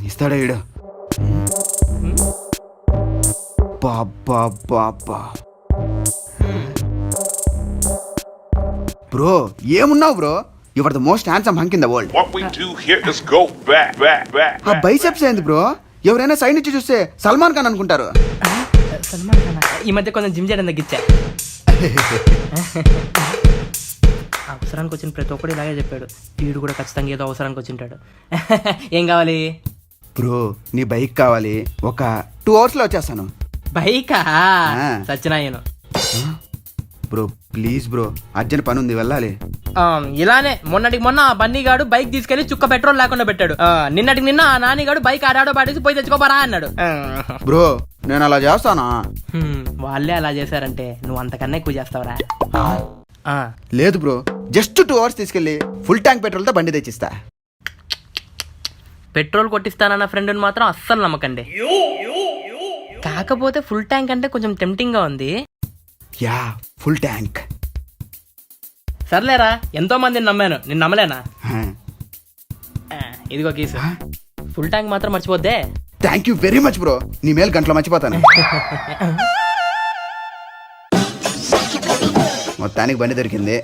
ఇస్తాడా ఈడు? బాబా బ్రో, ఏమున్నావు bro? You are the most handsome hunk in the world. What we do here is go back. ఆ biceps ఏంది bro? ఎవరైనా సైడ్ నుంచి చూస్తే సల్మాన్ ఖాన్ అనుకుంటారు. సల్మాన్ ఖాన్ ఈ మధ్య కొంచెం జిమ్ చేయడం తగ్గించా. అవసరానికి వచ్చిన ప్రతి ఒక్కడు ఇలాగే చెప్పాడు. వీడు కూడా ఖచ్చితంగా ఏదో అవసరానికి వచ్చింటాడు. ఏం కావాలి బ్రో? నీ బైక్ కావాలి. ఒక 2 hours లో వచ్చేస్తాను. బైకా? సత్యనాయను బ్రో ప్లీజ్ బ్రో, అర్జెంట్ పని ఉంది, వెళ్ళాలి. ఇలానే మొన్నటికి మొన్న ఆ బన్నీగాడు బైక్ తీసుకెళ్లి చుక్క పెట్రోల్ లేకుండా పెట్టాడు. నిన్నటికి నిన్న ఆ నానిగాడు బైక్ ఆడాడో పాడేసి పోయి తెచ్చుకోపరా అన్నాడు. బ్రో నేను అలా చేస్తానా? వాళ్ళే అలా చేశారంటే నువ్వు అంతకన్నా ఎక్కువ చేస్తావురా. లేదు బ్రో, జస్ట్ 2 hours తీసుకెళ్ళి ఫుల్ ట్యాంక్ పెట్రోల్ తో బండి తెచ్చిస్తా. పెట్రోల్ కొట్టిస్తానన్న ఫ్రెండ్ని మాత్రం అస్సలు నమ్మకండి. కాకపోతే ఫుల్ ట్యాంక్ అంటే కొంచెం టెంప్టింగ్ గా ఉంది. Yeah full tank. సర్లేరా, ఎంతో మందిని నమ్మాను, నేను నమ్మలేనా? ఇదిగో కీసు. ఫుల్ ట్యాంక్ మాత్రం మర్చిపోద్దే. Thank you very much bro, నీ మేలు గంటలో మర్చిపోతాను. మొత్తానికి బండి దొరికింది.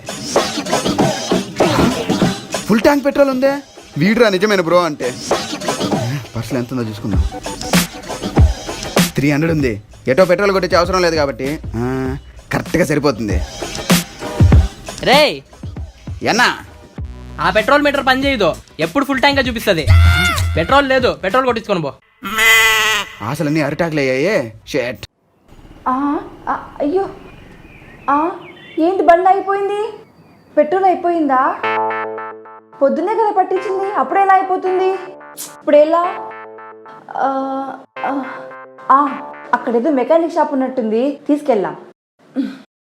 ఫుల్ ట్యాంక్ పెట్రోల్ ఉందే. వీడురా నిజమైన బ్రో అంటే. పర్సులు ఎంత ఉందో చూసుకుందాం. 300 ఉంది. ఎటో పెట్రోల్ కొట్టించే అవసరం లేదు కాబట్టి కరెక్ట్గా సరిపోతుంది. రే ఎన్నా ఆ పెట్రోల్ మీటర్ పని చేయదు, ఎప్పుడు ఫుల్ ట్యాంక్ గా చూపిస్తుంది. పెట్రోల్ లేదు, పెట్రోల్ కొట్టించుకొని పో. ఆశలన్నీ అరిటాకులు అయ్యాయే. షేట్. అయ్యో ఏంటి బండి అయిపోయింది? పెట్రోల్ అయిపోయిందా? పొద్దున్నే కదా పట్టించింది, అప్పుడే ఎలా అయిపోతుంది? ఇప్పుడు ఎలా? అక్కడేదో మెకానిక్ షాప్ ఉన్నట్టుంది, తీసుకెళ్దాం.